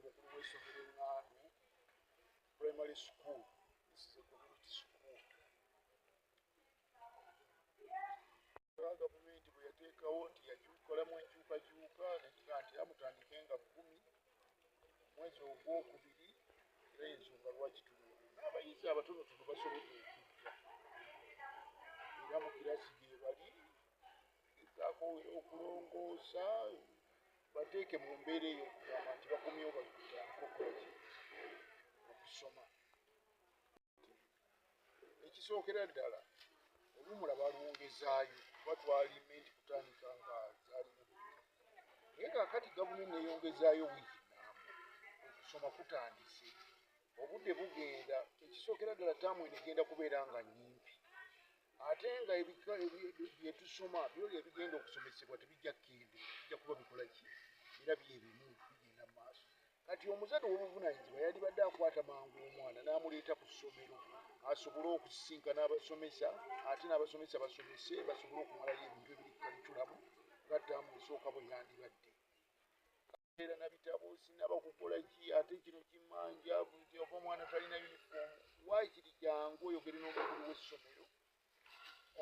omukulu w'essomero Ŋŋandu primary school. This is a community school. Gavumenti bwe yateekawo nti yakikolamu enkyukakyuka nekiga nti amutandikenga 10 mwezi ogwokubiri era ensonga lwaki tulina n'abayizi abatonotono basobodde okujja era mu kirasi gye bali gezaako okulongoosa bateeke mu mbeera eyo okugamba nti bakomyewo batandika okukolaki okusoma. Ekisookera ddala olumulaba lwongezaayo kuba twalimenti kutandika nga zaalina naye kaakati gavumenti neyongezaayo wiiki nnamba okusoma kutandise obudde bugenda. Ekisookera ddala taamu enegenda kubeera nga nnyimpi ate nga bye tusoma byoli ebigenda okusomesebwa tebijja kukende bijja kuba bikola ki era byebimu bigenda mu maaso. Kati omuzadde w'obuvunaanyizibwa yandibadde akwata mangu omwana n'amuleeta ku ssomero asobole okusisinkana abasomesa ate n'abasomesa basomese basobole okumalayo ebintu ebiri kalikulamu nga ttaamu esooka bwe yandibadde. Era na bitabo sinaba kukola ki ate kino kimanja nti oba omwana talina yunifoomu waakiri jangu oyogere n'omukulu w'essomero.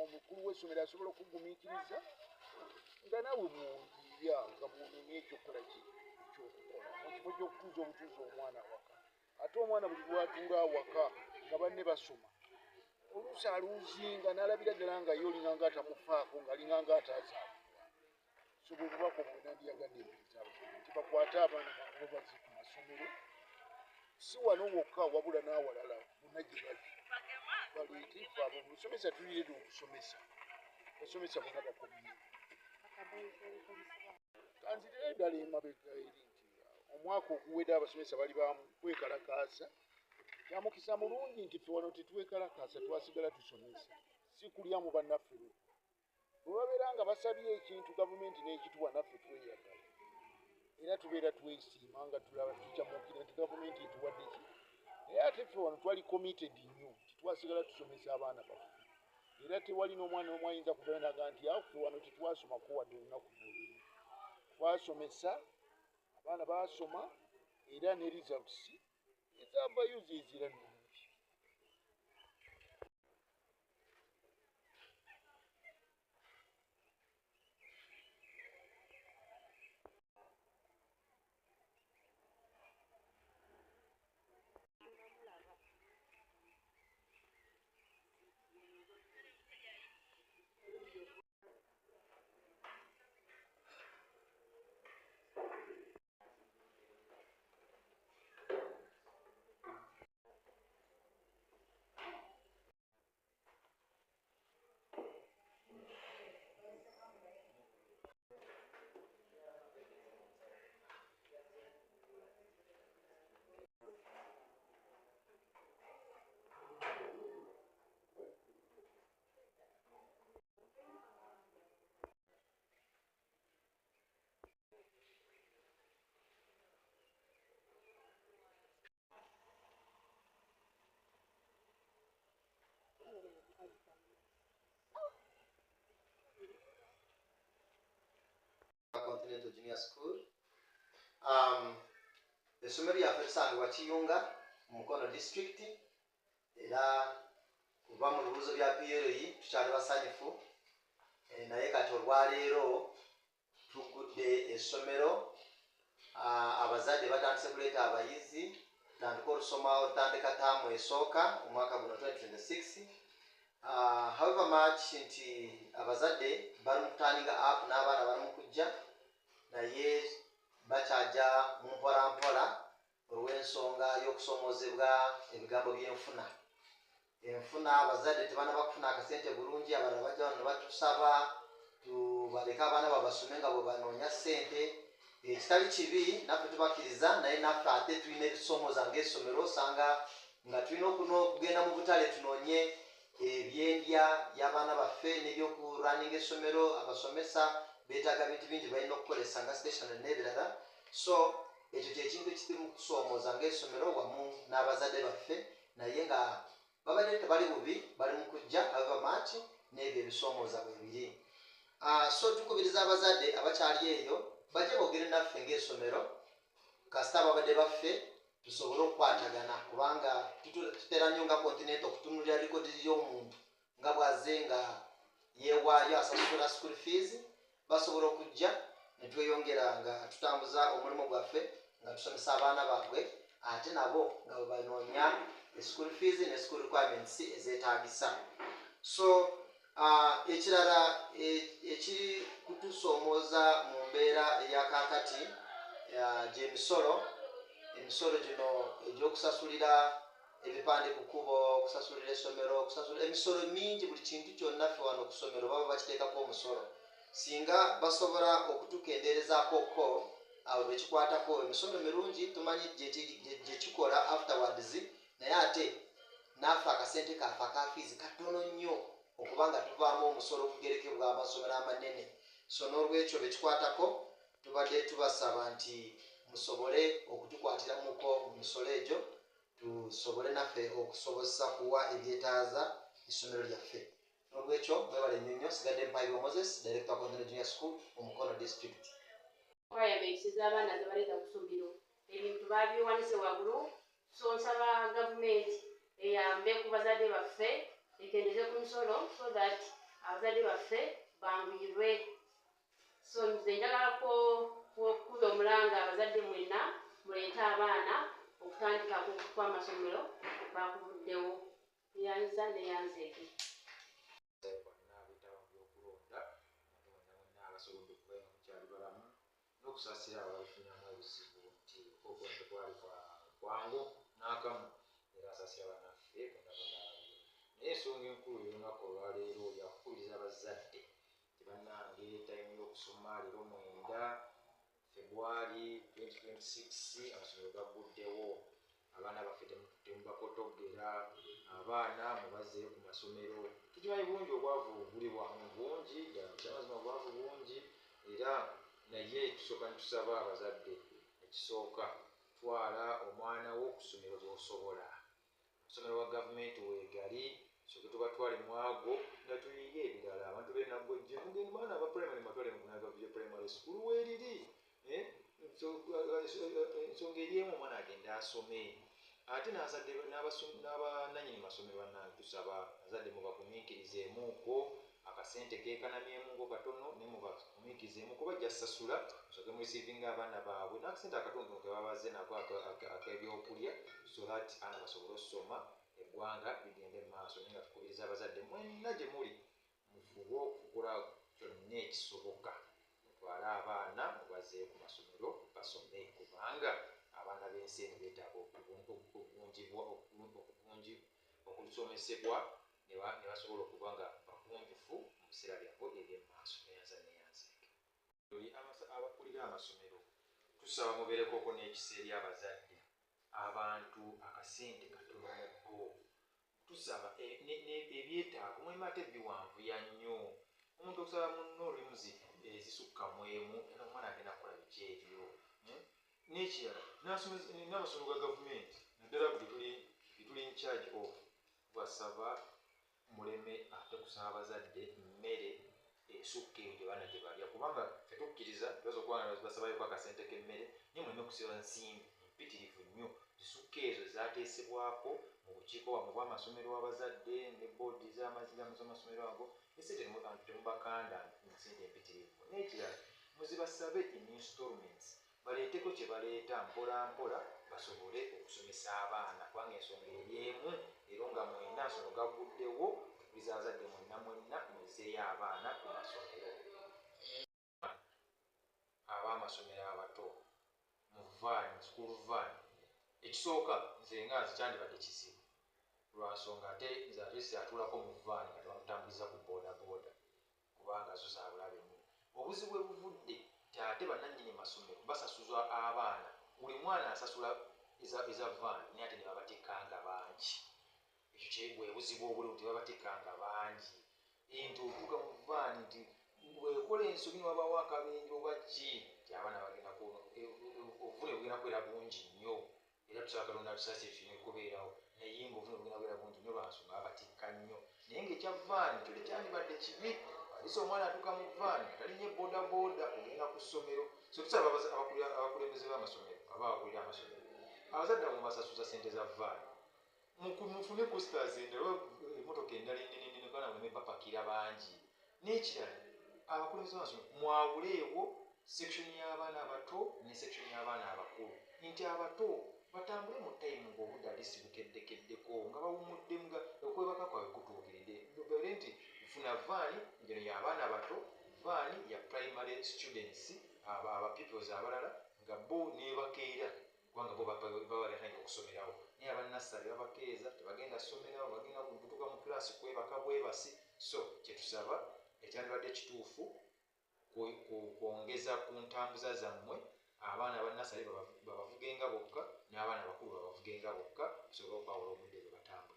Omukulu w'essomero asobola okugumiikiriza nga naawe bw'oyiya nga bw'onoonya ekyokukola ki ekyokukola mu kifo ky'okutuuza obutuuza omwana awaka. Ate omwana buli lwatuula awaka nga banne basoma oluusi aluuzinga n'alabira ddala nga ye olinganga atamufaako ng'alinganga ataazaalibwa. So bwe bubaka obwo nandyagadde empisa nti bakwate abaana bange babaze ku masomero si wano wokka wabula n'awalala bonna gye bali baleete ife abo busomesa tulirede okusomesa basomesa bonna bakomye. Kanzirira ddala emabega eri nti omwaka oguwedde abasomesa bali bamukwekalakaasa kyamukisa mulungi nti ffe wano tetwekalakaasa twasigala tusomesa si kulya mu bannaffe bwe babeera nga basabye ekintu gavumenti n'ekituwa naffe tweyagala era tubeera twesiima nga tulaba tukyamukira nti gavumenti etuwadde ki naye ate ffe wano twali committed nnyo titwasigala tusomesa abaana baffe era tewali n'omwana n'omu ayinza kubeeraga nti awo ffe wano tetwasomako wadde olunaku lwolumu. Twasomesa abaana baasoma era ne results ezavayo zezira nnungi. Continental Junior School. Essomero lyaffe tusangibwa Kiyunga mu Mukono District era kuva mu bibuuzo bya PLE tukyali basanyufu naye kati olwaleero tugudde essomero abazadde batandise kuleeta abayizi tandika olusoma otandika taamu esooka omwaka guno 2026. However much nti abazadde bali mu kutandika up n'abaana bali mu kujja naye bakyaja mu mpolampola olw'ensonga y'okusomoozebwa ebigambo by'enfuna. Enfuna abazadde tebanaba kufuna akasente bulungi abalala bajja wano ne batusaba tubaleke abaana babasome nga bwe banoonya ssente. Ekitali kibi naffe tubakkiriza naye naffe ate tulina ebisomooza ng'essomero osanga nga tulina okugenda mu butale tunoonye ebyendya by'abaana baffe n'ebyokuraninga essomero. Abasomesa beetaaga bintu bingi balina okukozesa nga stationery n'ebirala. So ekyo kyekintu ekiri mu kusoomooza ng'essomero wamu n'abazadde baffe naye nga babadde tebali bubi bali mu kujja however much n'ebyo ebisoomooza bwe biri. So tukubiriza abazadde abakyali eyo bajje boogere naffe ng'essomero kasita ababadde baffe tusobole okukwatagana kubanga tutera nnyo nga kontinenti okutunulira likodi ly'omuntu nga bwaze nga yeewaayo asasula school fees basobola okujja ne tweyongera nga tutambuza omulimu gwaffe nga tusomesa abaana baabwe ate nabo nga bwe banoonya school fees ne school requirements ezeetaagisa. So ekirala ekiri kutusoomooza mu mbeera eyakakati gy'emisolo gino egy'okusasulira ebipande ku kkubo, okusasulira essomero, okusasulira emisolo mingi, buli kintu kyonna ffe wano ku ssomero baba bakiteekako omusolo. Singa basobola okutukendeerezaakoko awo bekikwatako emisolo mirungi tumanyi gye kikola afterwards, naye ate naffe akasente kaffe akafiizi katono nnyo okuba nga tuvaamu omusolo okugerekebwa amasomero amanene. So n'olwekyo bekikwatako tubadde tubasaba nti musobole okutukwatiramuko mu misolo egyo tusobole naffe okusobozesa kuwa ebyetaaza essomero lyaffe. N'olwekyo mwebale nnyonnyo. Sigadde Mpairwa Moses, Director of Continental Junior School mu Mukono District. Twayambisiza abaana ze baleeta ku ssomero ebintu baabiwanise waggulu, so nsaba gavumenti eyambe ku bazadde baffe ekendeze ku misolo so that abazadde baffe banguyirwe. So nze njagala kukuza omulanga abazadde mwenna muleete abaana okutandika kw'amasomero bakuvuddewo yanyiza neyanzeeke. N'okusaasira ababifunyamu obuzibu nti okwonte kwali kwangu n'akamu era asaasira bannaffe bonna. Naye ensonga enkulu y'olunaku olwaleero yakukubiriza abazadde nti bannange tayimu y'okusoma leero 9 February 2026 amasomero gagguddewo. Abaana baffe temubakotogera, abaana mubazzeeyo ku masomero. Tukimanyi bungi obwavu buli bwamu bungi ddala, kyamazima obwavu bungi era naye tusooka netusaba abazadde ekisooka twala omwana wo ku ssomero lw'osobola. Omusomero wa gavumenti weegali soke tubatwale mwago nga tuyiye ebirala. Abantu b'enagojje mugenda baana aba primary matwale mu Nagavuje primary school weeriri. Ensonga eri emu omwana agenda asome. Ate n'abannannyini masomero bannange tusaba abazadde mubagumiikirizeemuuko akasente keekanamyemungo katono ne mubagumiikirizeemu kuba bajja sasula soke murisiivinga abaana baabwe n'akasente akatonotono ke babaze nako ak'ebyokulya so that abaana basobole okusoma eggwanga ligende mu maaso. Naye nga tukubiriza abazadde mwenna gye muli mufube okukola kyonna ekisoboka mutwale abaana mubazeeyo ku masomero basome kubanga abaana b'ensi eno beetaaga okulusomesebwa ne basobola okuba nga bakunjufu mu biseera byabwe eby'emaaso. Neyanzeeke abakulira amasomero tusaba mubeerekoko n'ekiseera abazadde abantu akasente katono mu bbo. Tusaba ebyetaago mulimu ate biwanvuya nnyo. Omuntu okusaba munno oluyimuzi ezisukka mu emu era omwana agenda kukola biki ebyo. N'ekirala n'amasomero ga gavumenti naddala bwe tuli in charge of basaba muleme ate kusaba abazadde mmere esukka eyo gye baana gye balya kubanga tetukkiriza tubaza okubanga basabayoko akasente k'emmere naye muleme kusiba nsimbi mpitirivu nnyo zisukka ezo ezaateesebwako mu bukiiko bwamwe bw'amasomero w'abazadde ne boodi z'amasomero ago esente temubakanda nsente empitirivu. N'ekirala muzibasabe in installments baleeteko kye baleeta mpola mpola basobole okusomesa abaana kubanga ensonga eri emu era nga mwenna nsonga gagguddewo tukubiriza abazadde mwenna muzeeyo abaana ku masomero. Ab'amasomero abato mu van school van ekisooka nze nga kyandibadde kizibu lwa nsonga ate nze atesi atuulako mu van nga tebamutambuliza ku booda kubanga zo za bulabe nnyo. Obuzibu bwe buvudde nti ate bannannyini masomero basasuzwa abaana buli mwana asasula eza van naye ate ne babatikanga bangi. Ekyo bwe buzibu obuli nti babatikanga bangi nti otuuka mu van nti bwekola ensobi niwabawo akabenje oba ki nti abaana bagenda obuvune bugenda kubeera bungi nnyo era tusaba Katonda tusaasi ekyo kirina okubeerawo naye ngaobuvune bugenda kubeera bungi nnyo lwansonga babatikka nnyo. Naye ngaekya van kyo tekyandibadde kibi alisa omwana atuuka mu van talinye boodabooda ogenda ku ssomero. So tusaba abakulembeze b'amasomero abawakulira amasomero abazadde abo basasuza ssente za vaani mufune costas endala emotoka endala enenenene kana muleme bapakira bangi n'ekirala abakulembeze b'amasomero mwawuleewo section y'abaana abato ne section y'abaana abakulu nti abato batambule mu tayimu ng'obudde alisi bukeddekeddeko nga bawumuddemu nga okwebaka kwabwe kutuukiridde bere nti funa vaani ngeno y'abaana abato vaani ya primary students aba peoples abalala nga bo nebakeera kubanga bo babaletanga okusomerawo naye abannasale babakeeza tebagenda ssomerawo bagenda kutuuka mu kilaasi kwebaka bwebasi so kyetusaba ekyandibadde kituufu kwongeza ku ntambuza zammwe abaana abannasale babavugenga bokka n'abaana abakulu babavugenga bokka tusobole okwawula obudde bwe batambulira.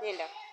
Linda.